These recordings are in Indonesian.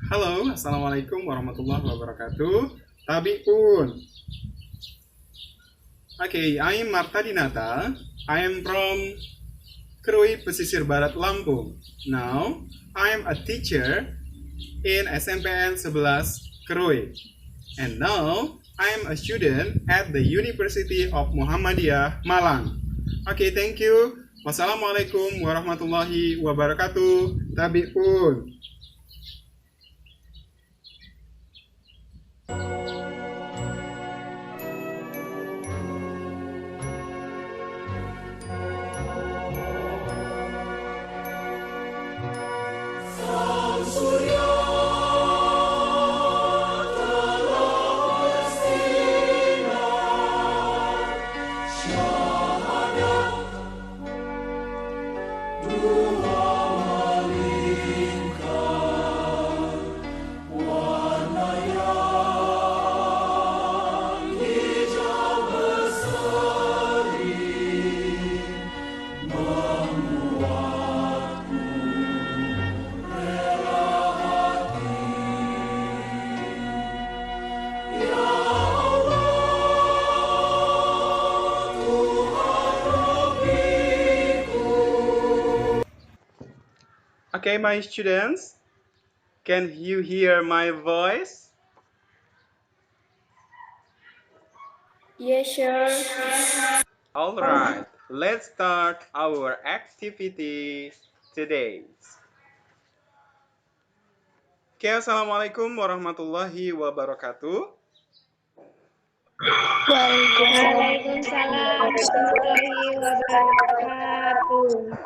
Halo, Assalamualaikum warahmatullahi wabarakatuh. Tabiun. Okay, I'm Marta Dinata. I am from Krui, Pesisir Barat, Lampung. Now, I am a teacher in SMPN 11 Krui. And now, I am a student at the University of Muhammadiyah, Malang. Okay, thank you. Wassalamualaikum warahmatullahi wabarakatuh. Tabiun. Okay, my students, can you hear my voice? Yes, sure. Alright, let's start our activity today. Okay, Assalamualaikum warahmatullahi wabarakatuh. Waalaikumsalam warahmatullahi wabarakatuh.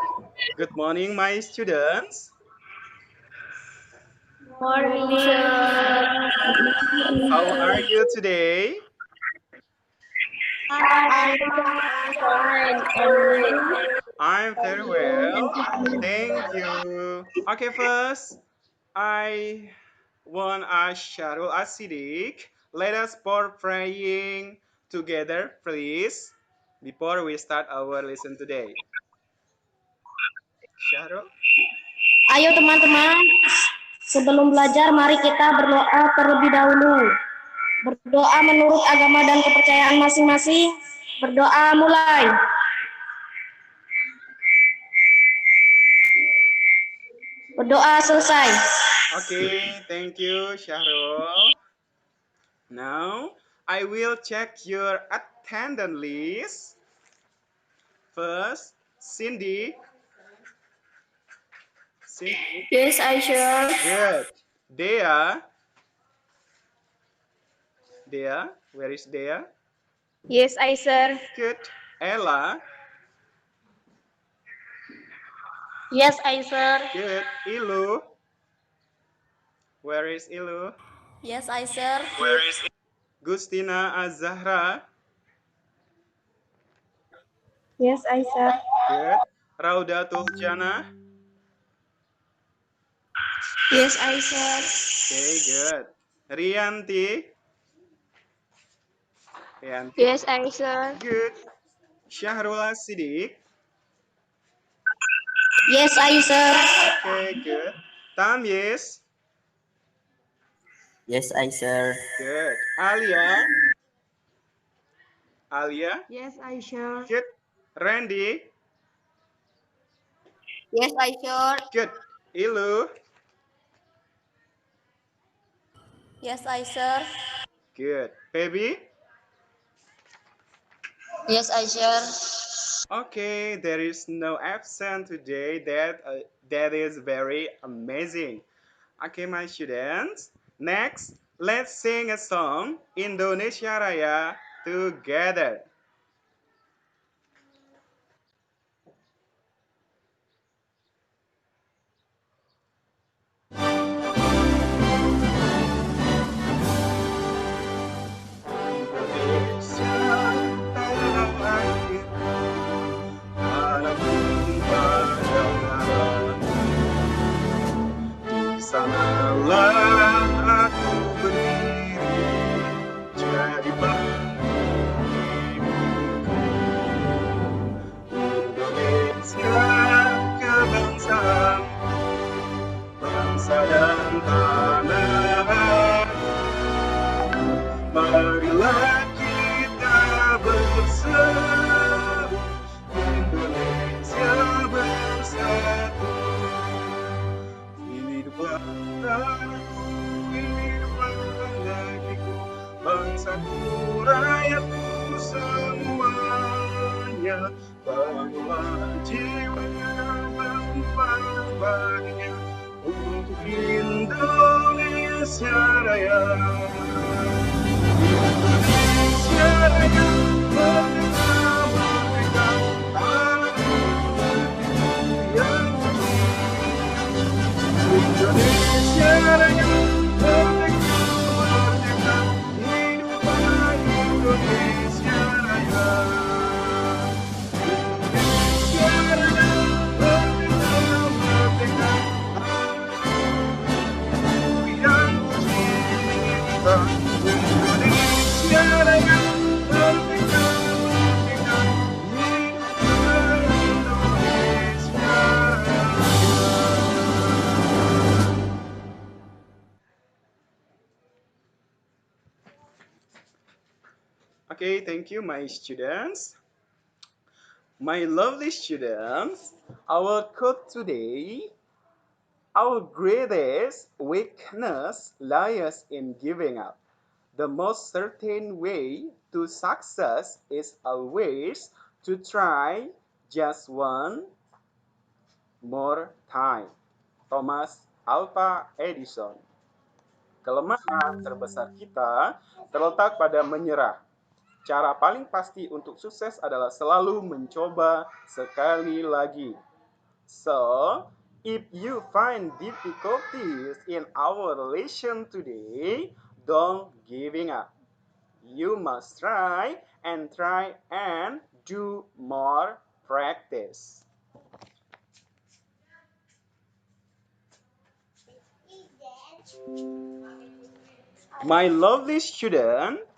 Good morning, my students. Morning, sir. How are you today? I'm fine. I'm very well. Thank you. Okay, first, I want Sharul Asidik. Let us for praying together, please, before we start our lesson today. Sharul? Ayo teman-teman, sebelum belajar mari kita berdoa terlebih dahulu. Berdoa menurut agama dan kepercayaan masing-masing. Berdoa mulai. Berdoa selesai. Okay, thank you, Syahrul. Now, I will check your attendance list. First, Cindy. Cindy. Yes, Aisyah. Good. Dea. Dea, where is Dea? Yes, Aisyah. Good. Ella. Yes, Aisyah. Good. Ilu. Where is Ilu? Yes, Aisyah. Where is Gustina Azahra? Yes, Aisyah. Good. Raudatul Jannah. Yes, Aisyah. Okay, good. Rianti. Rianti. Yes, Aisyah. Good. Syahrul Sidik. Yes, Aisyah. Okay, good. Tamyiz. Yes, Aisyah. Good. Alia. Alia. Yes, Aisyah. Good. Randy. Yes, Aisyah. Good. Ilu. Yes, Aisyah. Good. Baby. Yes, Aisyah. Okay, there is no absent today. That is very amazing. Okay, my students. Next, let's sing a song Indonesia Raya together. Sanalah aku berdiri jadi pemimpinmu. Indonesia kebangsaan, bangsa dan tanah tanahku, kehidupan negeriku, bangsaku, rakyatku semuanya. Bangunlah jiwa bahagia untuk Indonesia Raya. Indonesia Raya, merdeka, merdeka, tanahku yang suci. Indonesia Raya, merdeka, merdeka, hiduplah Indonesia Raya. Indonesia Raya, merdeka, merdeka, tanahku yang tercinta. Indonesia Raya, merdeka, merdeka, hiduplah Indonesia Raya. Okay, thank you, my students. My lovely students, our quote today, our greatest weakness lies in giving up. The most certain way to success is always to try just one more time. Thomas Alva Edison. Kelemahan terbesar kita terletak pada menyerah. Cara paling pasti untuk sukses adalah selalu mencoba sekali lagi. So, if you find difficulties in our relation today, don't giving up. You must try and do more practice. My lovely student,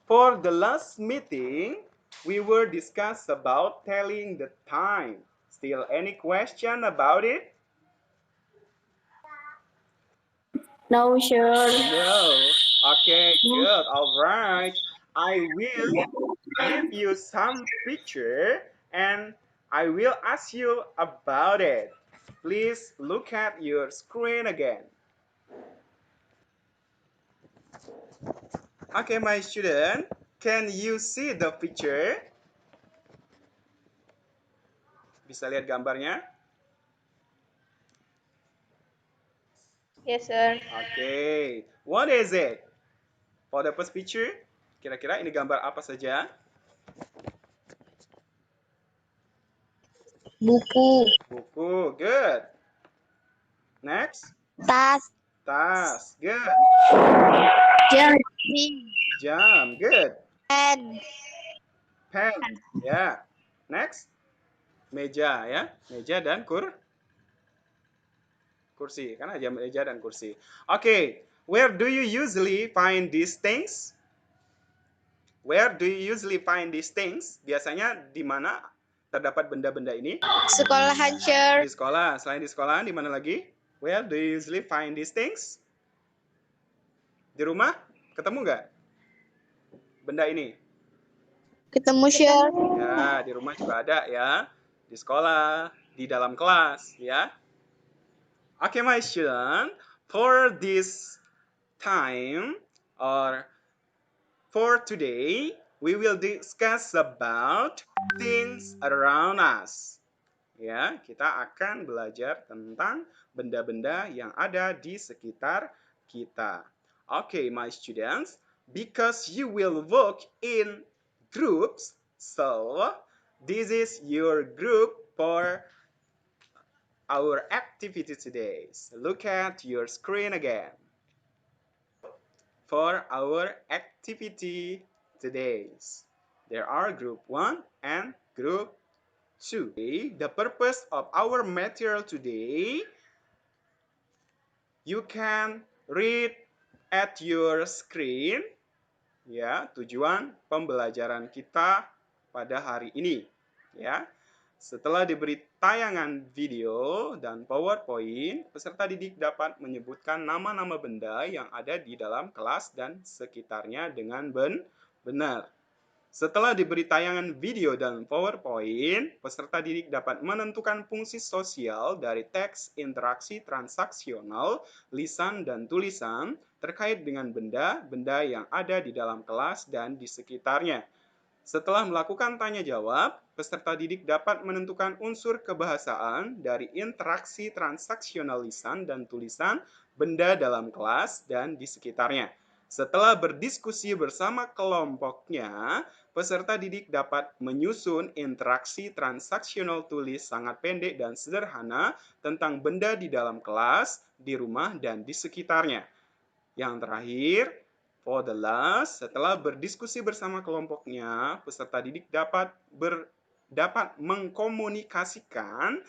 for the last meeting, we were discussed about telling the time. Still any question about it? No, sure. No. Okay, good. All right. I will give you some picture and I will ask you about it. Please look at your screen again. Okay, my student, can you see the picture? Bisa lihat gambarnya? Yes, sir. Okay, what is it? For the first picture, kira-kira ini gambar apa saja? Buku. Buku, good. Next, Tas. tas, good. Jersey. Jam, good. Pen. Pen, ya. Next, meja ya, meja dan kursi, kan aja meja dan kursi. Okay, where do you usually find these things? Where do you usually find these things? Biasanya di mana terdapat benda-benda ini? Sekolahan, sir. Di sekolah. Selain di sekolah, di mana lagi? Where do you usually find these things? Di rumah? Ketemu nggak benda ini? Ketemu, sir. Ya, di rumah juga ada ya. Di sekolah, di dalam kelas ya. Okay, my student, for this time or for today, we will discuss about things around us. Ya, kita akan belajar tentang benda-benda yang ada di sekitar kita. Okay, my students, because you will work in groups, so this is your group for our activity today. So look at your screen again. For our activity today, there are group 1 and group 2. The purpose of our material today, you can read at your screen. Ya, tujuan pembelajaran kita pada hari ini. Ya, setelah diberi tayangan video dan PowerPoint, peserta didik dapat menyebutkan nama-nama benda yang ada di dalam kelas dan sekitarnya dengan benar. Setelah diberi tayangan video dan PowerPoint, peserta didik dapat menentukan fungsi sosial dari teks interaksi transaksional, lisan dan tulisan terkait dengan benda-benda yang ada di dalam kelas dan di sekitarnya. Setelah melakukan tanya jawab, peserta didik dapat menentukan unsur kebahasaan dari interaksi transaksional lisan dan tulisan benda dalam kelas dan di sekitarnya. Setelah berdiskusi bersama kelompoknya, peserta didik dapat menyusun interaksi transaksional tulis sangat pendek dan sederhana tentang benda di dalam kelas, di rumah, dan di sekitarnya. Yang terakhir, for the last, setelah berdiskusi bersama kelompoknya, peserta didik dapat mengkomunikasikan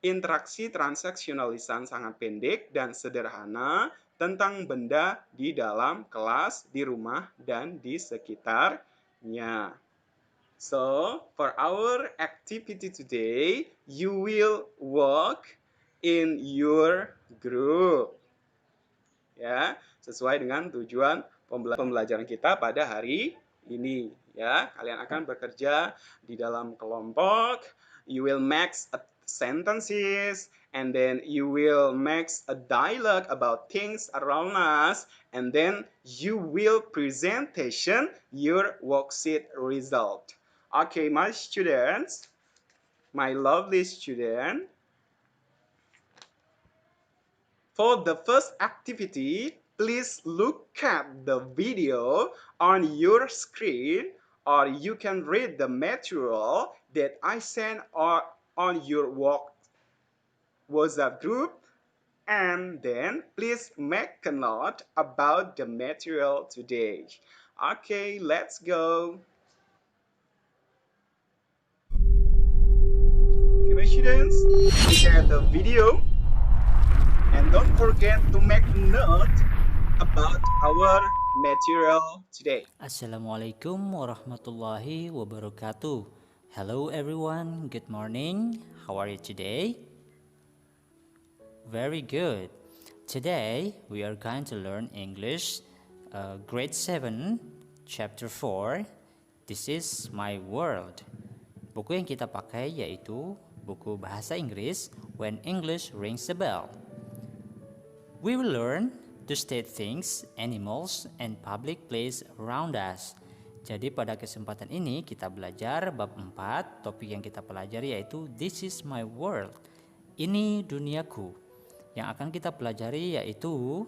interaksi transaksional lisan sangat pendek dan sederhana tentang benda di dalam kelas, di rumah, dan di sekitarnya. So, for our activity today, you will work in your group. Ya, sesuai dengan tujuan pembelajaran kita pada hari ini. Ya, kalian akan bekerja di dalam kelompok. You will make sentences, and then you will make a dialogue about things around us, and then you will presentation your worksheet result. Okay, my students, my lovely student. For the first activity, please look at the video on your screen, or you can read the material that I sent on your WhatsApp group, and then please make a note about the material today. Okay, let's go. Okay, my students, look at the video. And don't forget to make note about our material today. Assalamualaikum warahmatullahi wabarakatuh. Hello everyone, good morning. How are you today? Very good. Today we are going to learn English, grade 7, chapter 4. This is my world. Buku yang kita pakai yaitu buku bahasa Inggris When English Rings a Bell. We will learn to state things, animals, and public place around us. Jadi pada kesempatan ini kita belajar bab 4, topik yang kita pelajari yaitu This is my world. Ini duniaku. Yang akan kita pelajari yaitu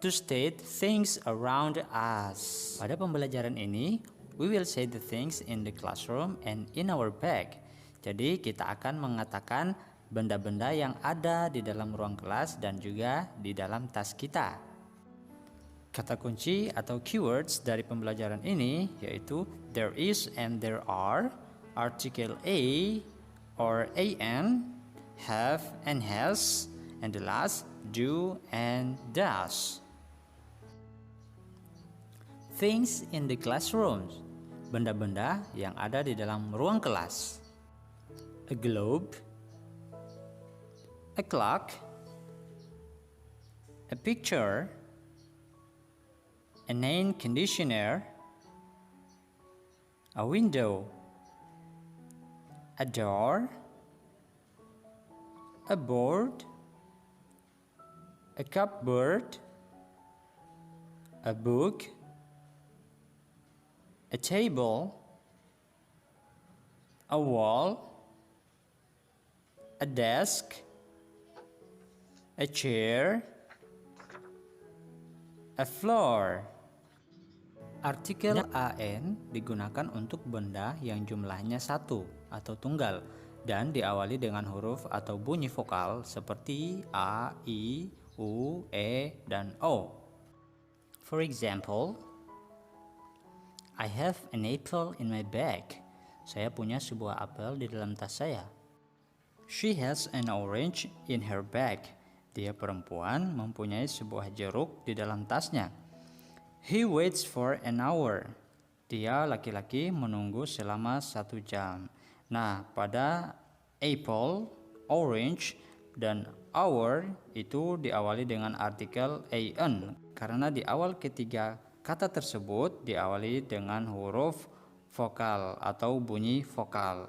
to state things around us. Pada pembelajaran ini, we will say the things in the classroom and in our bag. Jadi kita akan mengatakan benda-benda yang ada di dalam ruang kelas dan juga di dalam tas kita. Kata kunci atau keywords dari pembelajaran ini yaitu there is and there are, article a or an, have and has, and the last do and does. Things in the classroom, benda-benda yang ada di dalam ruang kelas. A globe, a clock, a picture, an air conditioner, a window, a door, a board, a cupboard, a book, a table, a wall, a desk, a chair, a floor. Artikel an digunakan untuk benda yang jumlahnya satu atau tunggal dan diawali dengan huruf atau bunyi vokal seperti a, i, u, e, dan o. For example, I have an apple in my bag. Saya punya sebuah apel di dalam tas saya. She has an orange in her bag. Dia perempuan mempunyai sebuah jeruk di dalam tasnya. He waits for an hour. Dia laki-laki menunggu selama 1 jam. Nah, pada apple, orange, dan hour itu diawali dengan artikel an karena di awal ketiga Kata tersebut diawali dengan huruf vokal atau bunyi vokal.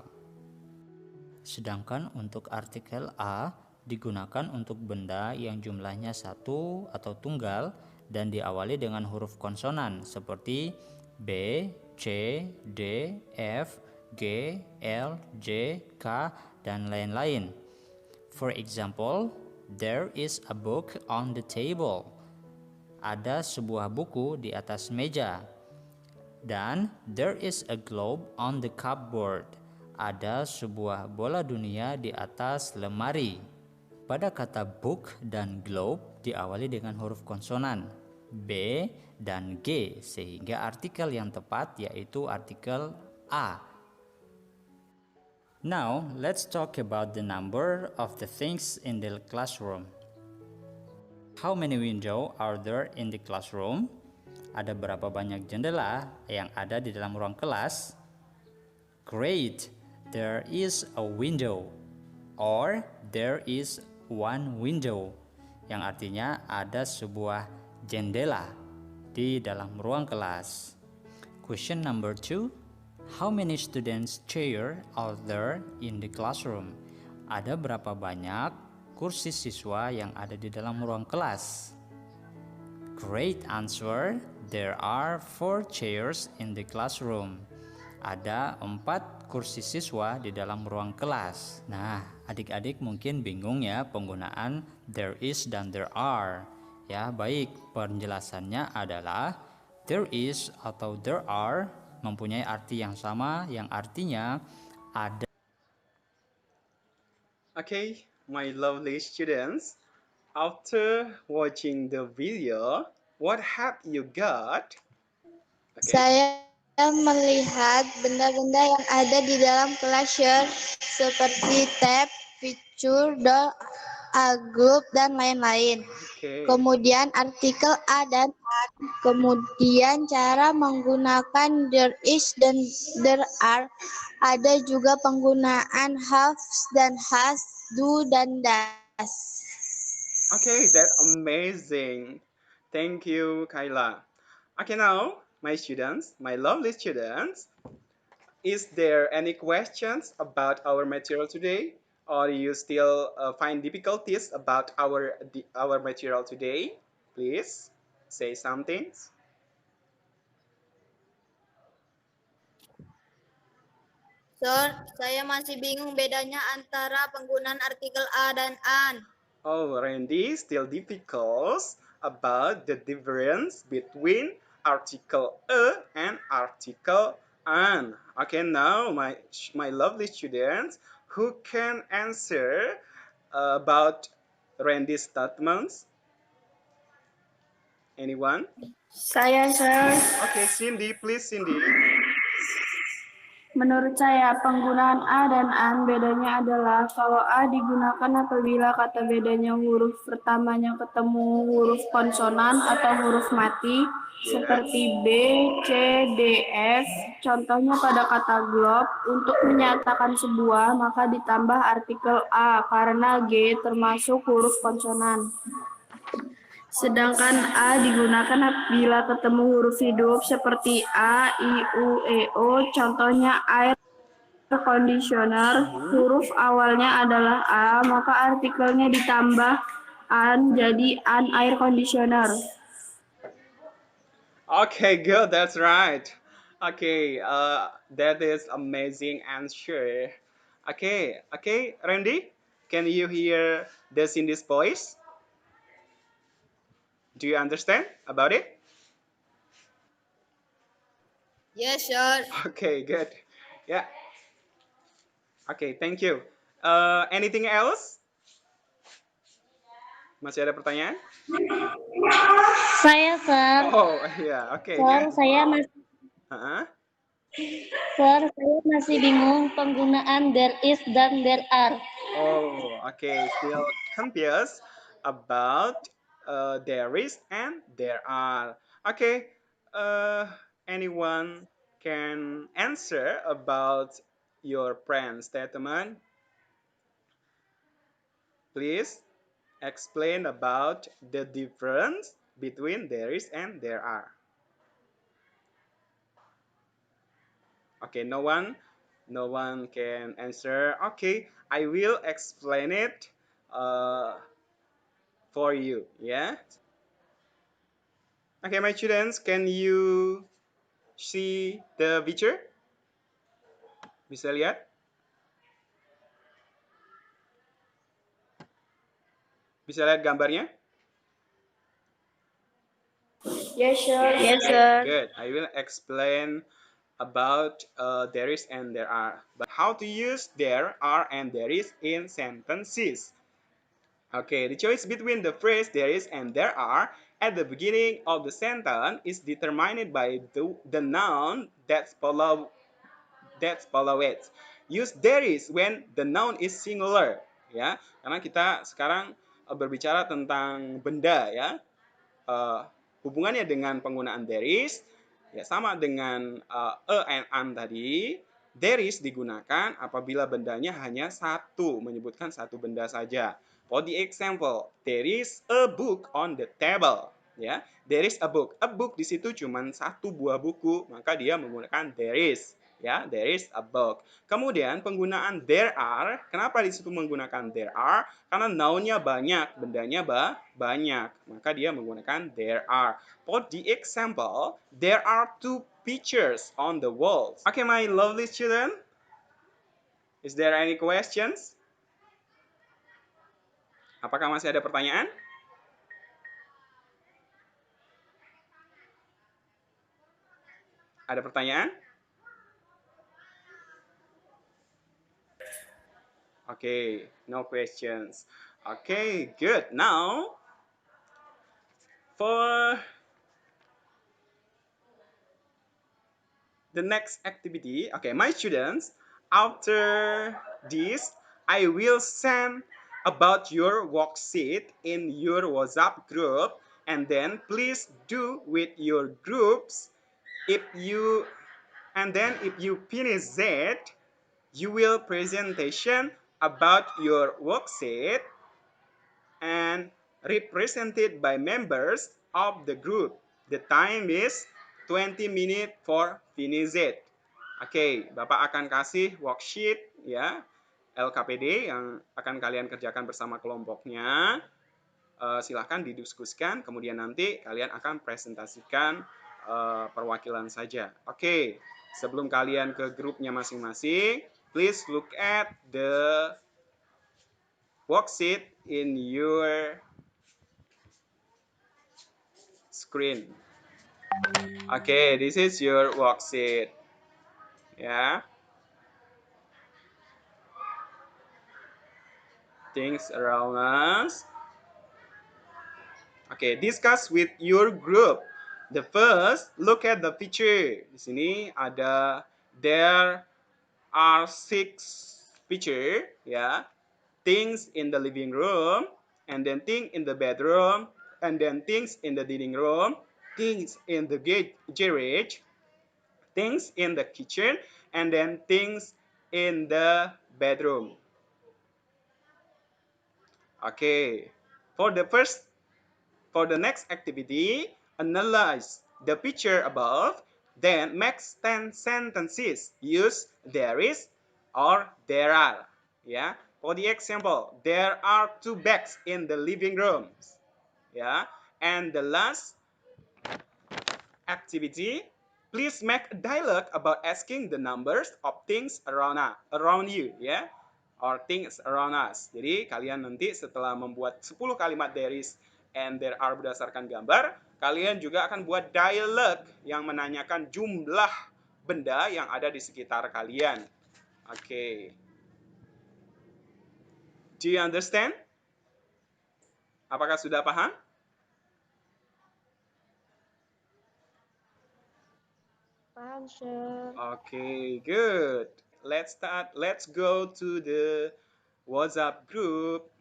Sedangkan untuk artikel A digunakan untuk benda yang jumlahnya satu atau tunggal dan diawali dengan huruf konsonan seperti B, C, D, F, G, L, J, K, dan lain-lain. For example, there is a book on the table. Ada sebuah buku di atas meja. Dan there is a globe on the cupboard. Ada sebuah bola dunia di atas lemari. Pada kata book dan globe diawali dengan huruf konsonan B dan G sehingga artikel yang tepat yaitu artikel A. Now, let's talk about the number of the things in the classroom. How many windows are there in the classroom? Ada berapa banyak jendela yang ada di dalam ruang kelas? Great, there is a window. Or there is one window, yang artinya ada sebuah jendela di dalam ruang kelas. Question number 2. How many students chair are there in the classroom? Ada berapa banyak kursi siswa yang ada di dalam ruang kelas? Great answer. There are 4 chairs in the classroom. Ada 4 kursi siswa di dalam ruang kelas. Nah, adik-adik mungkin bingung ya penggunaan there is dan there are. Ya, baik. Penjelasannya adalah there is atau there are mempunyai arti yang sama yang artinya ada. Okay, my lovely students, after watching the video, what have you got? Okay. Saya melihat benda-benda yang ada di dalam klasir seperti tab, picture, doll, globe, dan lain-lain. Okay. Kemudian artikel a dan an. Kemudian cara menggunakan there is dan there are. Ada juga penggunaan have dan has, do dan does. Okay, that's amazing. Thank you, Kayla. Okay, now, my students, my lovely students, is there any questions about our material today? Or you still find difficulties about our material today? Please say something. Sir, saya masih bingung bedanya antara penggunaan artikel a dan an. Oh, Randy, still difficult about the difference between article a and article an. Okay, now my lovely students, who can answer about Randy's statements? Anyone? Saya, Sir. Okay, Cindy, please, Cindy. Menurut saya, penggunaan A dan an bedanya adalah kalau A digunakan apabila kata bedanya huruf pertamanya ketemu huruf konsonan atau huruf mati, seperti B, C, D, F. Contohnya pada kata globe, untuk menyatakan sebuah maka ditambah artikel A karena G termasuk huruf konsonan. Sedangkan A digunakan apabila ketemu huruf hidup seperti A, I, U, E, O. Contohnya air conditioner, huruf awalnya adalah A, maka artikelnya ditambah an jadi an air conditioner. Okay, good. That's right. Okay, that is amazing answer. Okay, Randy, can you hear the Cindy's voice? Do you understand about it? Yes, sir. Okay, good. Yeah. Okay, thank you. Anything else? Masih ada pertanyaan? Saya, Sir. Oh, yeah. Okay. Sir, saya masih bingung penggunaan there is dan there are. Oh, okay. Still confused about there is and there are. Okay. Anyone can answer about your friend statement? Please explain about the difference between there is and there are. Okay, no one can answer. Okay, I will explain it for you. Yeah. Okay, my students, can you see the picture? Bisa lihat? Bisa lihat gambarnya? Yes, sir. Yes, sir. Good. I will explain about there is and there are. But how to use there are and there is in sentences. Okay, the choice between the phrase there is and there are at the beginning of the sentence is determined by the noun that's follow it. Use there is when the noun is singular, ya. Karena kita sekarang berbicara tentang benda, ya. Hubungannya dengan penggunaan there is ya sama dengan a and an tadi. There is digunakan apabila bendanya hanya satu, menyebutkan satu benda saja. For the example, there is a book on the table. Ya, there is a book. A book di situ cuma satu buah buku, maka dia menggunakan there is. Ya, there is a book. Kemudian penggunaan there are, kenapa di situ menggunakan there are? Karena noun-nya banyak, bendanya banyak, maka dia menggunakan there are. For the example, there are 2 pictures on the walls. Okay, my lovely children, is there any questions? Apakah masih ada pertanyaan? Ada pertanyaan? Okay, no questions. Okay, good. Now, for the next activity, okay, my students, after this, I will send about your worksheet in your WhatsApp group, and then please do with your groups. If you finish that, you will presentation about your worksheet and represented by members of the group. The time is 20 minutes for finish it. Oke, Bapak akan kasih worksheet ya, LKPD yang akan kalian kerjakan bersama kelompoknya. Silahkan didiskusikan, kemudian nanti kalian akan presentasikan perwakilan saja. Oke, sebelum kalian ke grupnya masing-masing, please look at the worksheet in your screen. Okay, this is your worksheet. Yeah. Things around us. Okay, discuss with your group. The first, look at the picture. Di sini ada there are 6 picture, ya. Things in the living room, and then things in the bedroom, and then things in the dining room, things in the garage, things in the kitchen, and then things in the bedroom. Okay, for the next activity, analyze the picture above, then make 10 sentences. Use there is or there are. Yeah. For the example, there are 2 bags in the living room. Yeah. And the last activity, please make a dialogue about asking the numbers of things around you, ya, or things around us. Jadi kalian nanti setelah membuat 10 kalimat there is and there are berdasarkan gambar, kalian juga akan buat dialog yang menanyakan jumlah benda yang ada di sekitar kalian. Oke. Do you understand? Apakah sudah paham? Paham, sir. Okay, good. Let's start. Let's go to the WhatsApp group.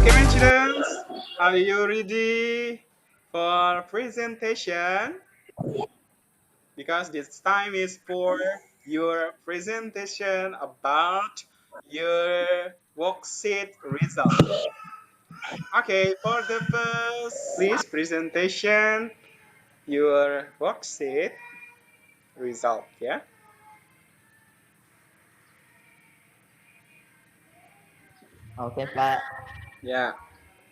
Okay, my students, are you ready for presentation? Because this time is for your presentation about your worksheet result. Okay, for the first, please presentation your worksheet result, ya. Oke Pak, Ya,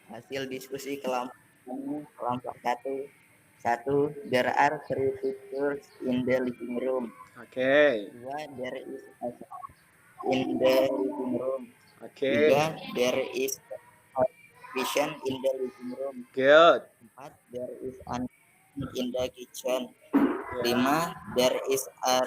hasil diskusi kelompok satu. Satu, there are three pictures in the living room. oke, Dua, there is a sofa in the living room. oke, Tiga, there is a television in the living room. good. Empat, there is an in the kitchen. Ya, Lima, there is a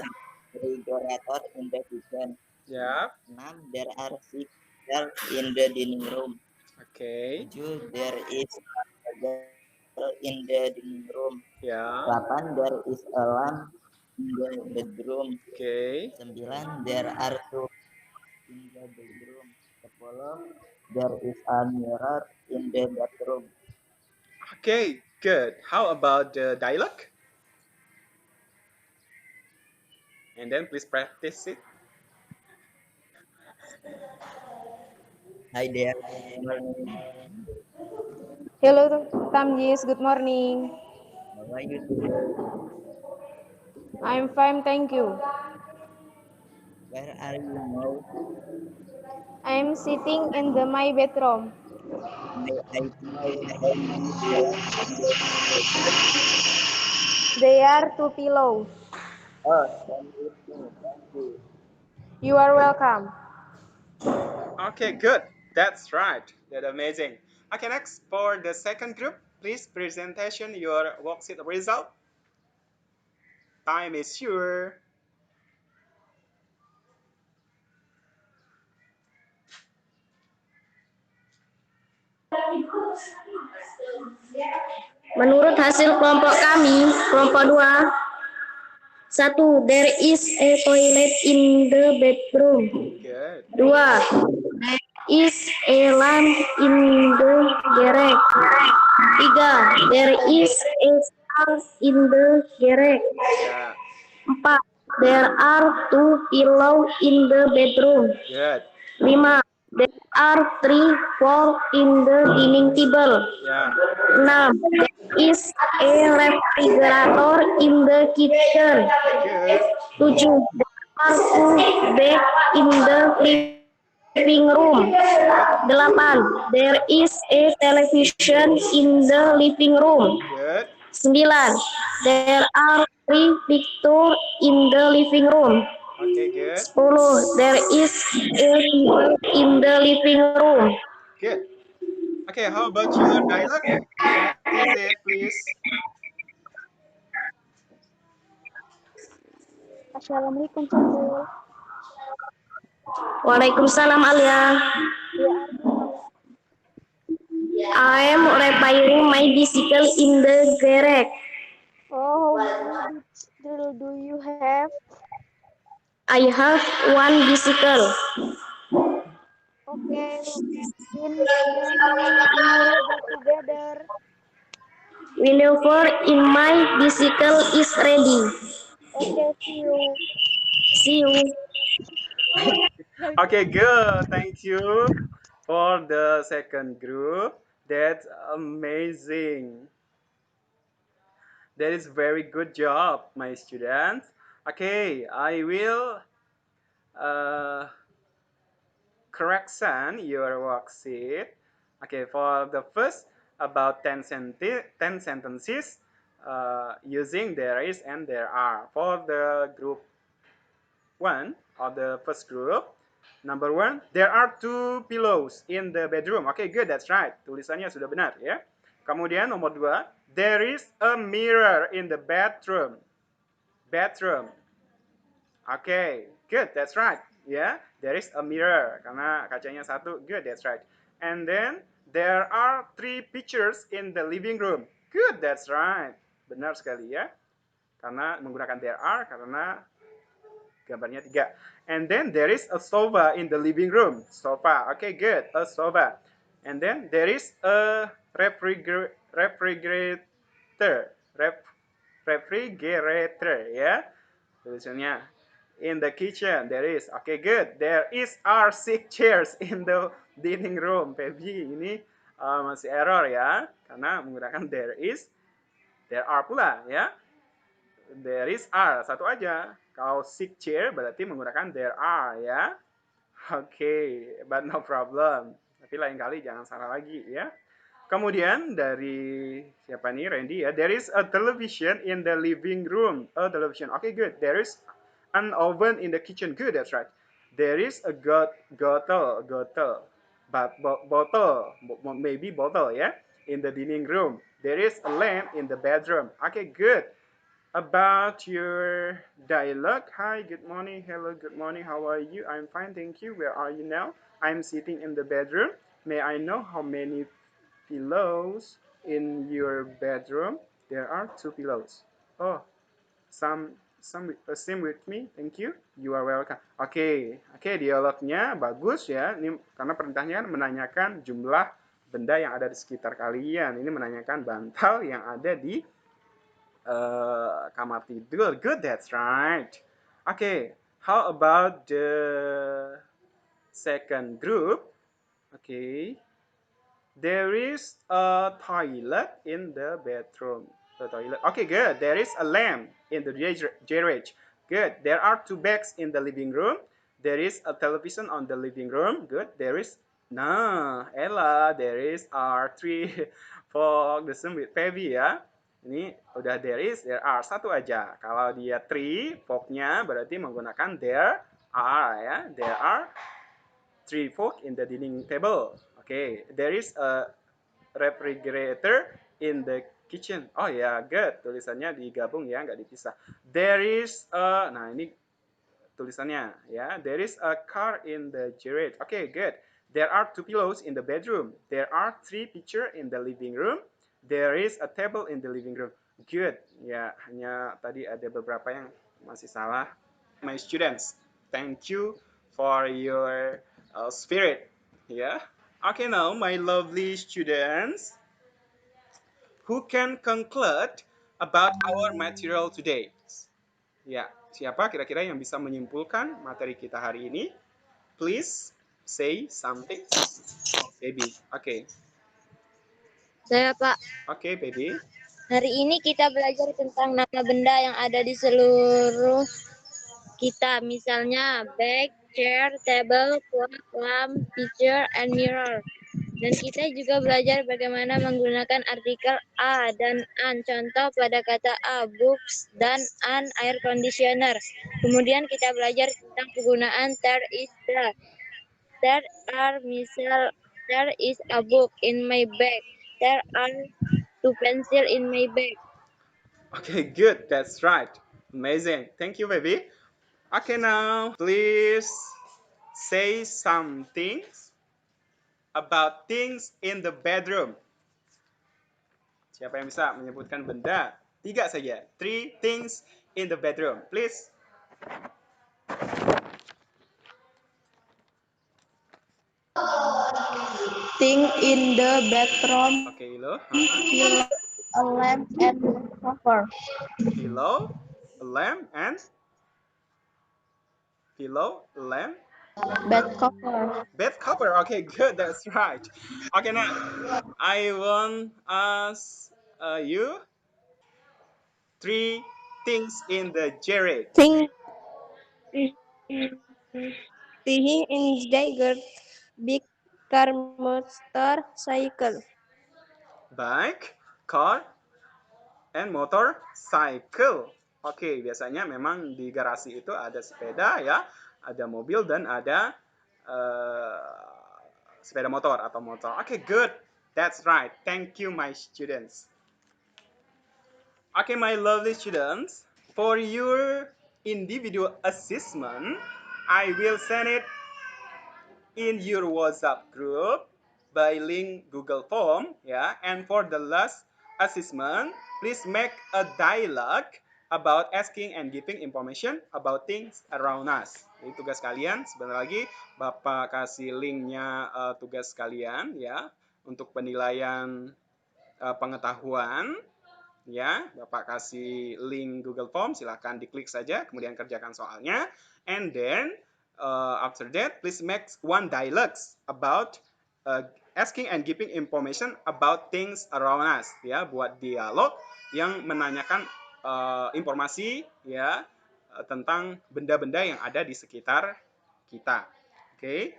refrigerator in the kitchen. ya, 6, there are 6 chairs in the dining room. oke, 7, there is a table in the dining room. ya, 8, there is a lamp in the bedroom. oke, 9, there are 2 in the bedroom. 10, there is a mirror in the bathroom. okay, good. How about the dialogue? And then please practice it. Hi there. Good morning. Hello, Tamjis. Good morning. How are you today? I'm fine, thank you. Where are you now? I'm sitting in my bedroom. May I know how many pillows in the bedroom? There are 2 pillows. Oh, same with me. Thank you. You are welcome. Okay, good. That's right. That's amazing. Okay, next for the second group, please presentation your worksheet result. Time is sure. Menurut hasil kelompok kami, kelompok 2, 1. There is a toilet in the bedroom. Good. 2. There is a lamp in the garage. 3. There is a star in the garage. Yeah. 4. There are 2 pillows in the bedroom. Good. 5. There are 3 forks in the dining table. Yeah. 6. There is a refrigerator in the kitchen. Good. 7. There are 2 beds in the living room. 8. There is a television in the living room. Good. 9. There are 3 pictures in the living room. Okay, good. 10. There is a table in the living room. Good. Okay, how about your dialogue? Practice it, please. Assalamualaikum, Saiful. Waalaikumsalam, Alia. I am repairing my bicycle in the garage. Oh, how many bicycles do you have? I have 1 bicycle. Okay, when can we go together? Whenever in my bicycle is ready. Okay, see you. See you. Okay, good. Thank you for the second group. That's amazing. That is very good job, my students. Okay, I will uh, correction your worksheet. Okay, for the first about 10 sentences using there is and there are. For the group 1 of the first group, number 1, there are 2 pillows in the bedroom. Okay, good, that's right. Tulisannya sudah benar ya. Kemudian nomor 2, there is a mirror in the bedroom. Bedroom. Okay, good, that's right. Yeah, there is a mirror karena kacanya satu. Good, that's right. And then there are 3 pictures in the living room. Good, that's right. Benar sekali ya. Karena menggunakan there are karena gambarnya 3. And then there is a sofa in the living room. Sofa. Okay, good. A sofa. And then there is a refrigerator, ya. Tulisannya. In the kitchen there is. Okay, good. There are 6 chairs in the dining room. Feby, ini masih error ya, karena menggunakan there are pula ya. There is are satu aja. Kalau 6 chair berarti menggunakan there are ya. Oke, but no problem. Tapi lain kali jangan salah lagi ya. Kemudian dari siapa nih, Randy ya. There is a television in the living room. A television. Okay, good. There is an oven in the kitchen. Good, that's right. There is a maybe bottle ya, in the dining room. There is a lamp in the bedroom. Okay, good. About your dialogue. Hi, good morning. Hello, good morning. How are you? I'm fine, thank you. Where are you now? I'm sitting in the bedroom. May I know how many pillows in your bedroom? There are 2 pillows. Oh, same with me. Thank you. You are welcome. Oke, dialognya bagus ya. Ini karena perintahnya kan menanyakan jumlah benda yang ada di sekitar kalian. Ini menanyakan bantal yang ada di kamar tidur. Good, that's right. Okay, how about the second group? Okay. There is a toilet in the bedroom. The toilet. Okay, good. There is a lamp in the garage. Good. There are 2 bags in the living room. There is a television on the living room. Good. There is Ella. There is are 3 fork. The same with Feby ya. Ini udah there are satu aja. Kalau dia 3 forknya berarti menggunakan there are ya. There are 3 fork in the dining table. Okay, there is a refrigerator in the kitchen. Oh ya, good. Tulisannya digabung ya, nggak dipisah. There is a, nah ini tulisannya ya. There is a car in the garage. Okay, good. There are 2 pillows in the bedroom. There are 3 pictures in the living room. There is a table in the living room. Good. Ya, hanya tadi ada beberapa yang masih salah. My students, thank you for your spirit. Yeah. Okay, now my lovely students, who can conclude about our material today? Ya, siapa kira-kira yang bisa menyimpulkan materi kita hari ini? Please say something. Baby. Okay. Saya, Pak. Okay, baby. Hari ini kita belajar tentang nama benda yang ada di seluruh kita. Misalnya bag, chair, table, clock, lamp, picture, and mirror. Dan kita juga belajar bagaimana menggunakan artikel a dan an. Contoh pada kata a, books, dan an, air conditioner. Kemudian kita belajar tentang penggunaan there is the. There are misal, there is a book in my bag. There are 2 pencils in my bag. Okay, good. That's right. Amazing. Thank you, baby. Okay, now please say something about things in the bedroom. Siapa yang bisa menyebutkan benda? 3 saja. 3 things in the bedroom. Please. Thing in the bedroom, Okay, Ilo. pillow, a lamp, and cover. Pillow, a lamp, and pillow, lamp, Bed cover. bed cover. Okay, good. That's right. Okay, now I want ask you 3 things in the garage. Thing in Jagger, big car, motor, cycle. Bike, car, and motorcycle. Oke, biasanya memang di garasi itu ada sepeda ya, ada mobil dan ada sepeda motor atau motor. Oke, good. That's right. Thank you, my students. Okay, my lovely students. For your individual assessment, I will send it in your WhatsApp group by link Google Form, yeah. And for the last assessment, please make a dialogue about asking and giving information about things around us. Jadi tugas kalian sebentar lagi Bapak kasih linknya tugas kalian ya untuk penilaian pengetahuan ya. Bapak kasih link Google Form, silahkan diklik saja kemudian kerjakan soalnya. And then after that please make one dialogues about asking and giving information about things around us ya, buat dialog yang menanyakan informasi ya tentang benda-benda yang ada di sekitar kita. Oke.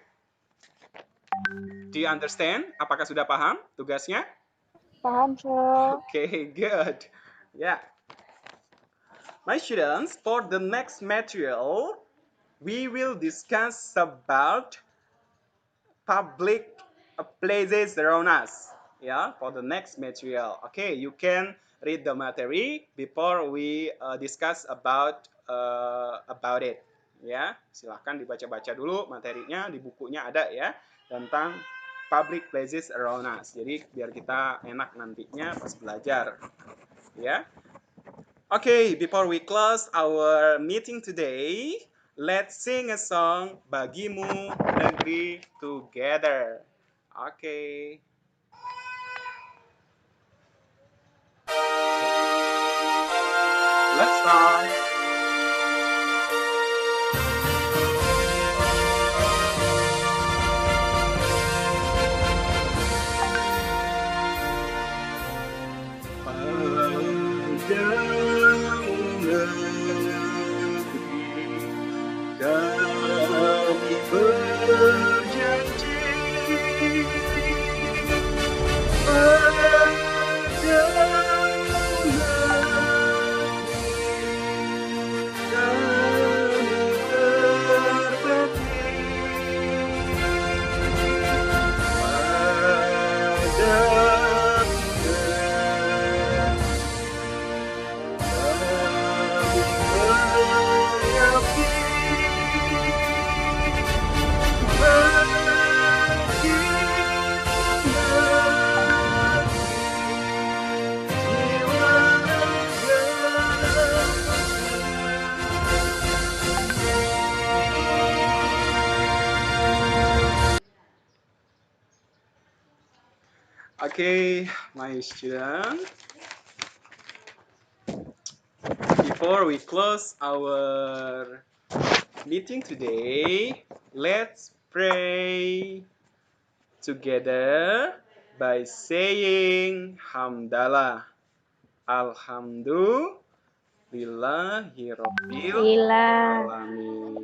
Do you understand? Apakah sudah paham tugasnya? Paham, Sir. Okay, good. Yeah. My students, for the next material, we will discuss about public places around us. Yeah, for the next material. Okay, you can read the material before we discuss about it. Ya, silahkan dibaca-baca dulu materinya, di bukunya ada ya tentang public places around us. Jadi biar kita enak nantinya pas belajar. Ya. Okay, before we close our meeting today, let's sing a song Bagimu Negeri together. Okay. Let's start. Kami berjanji Okay, my student. Before we close our meeting today, let's pray together by saying Hamdalah. Alhamdulillahirabbil alamin.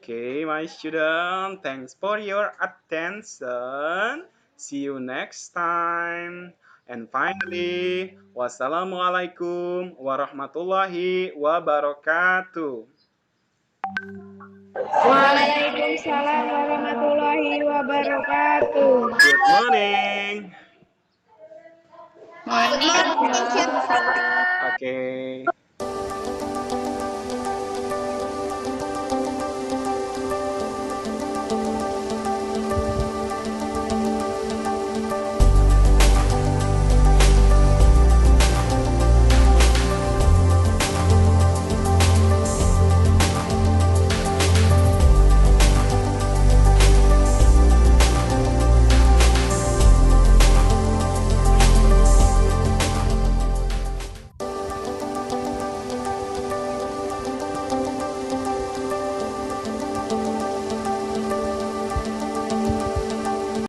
Okay, my student, thanks for your attention. See you next time. And finally, wassalamualaikum warahmatullahi wabarakatuh. Waalaikumsalam warahmatullahi wabarakatuh. Good morning. Morning. Okay.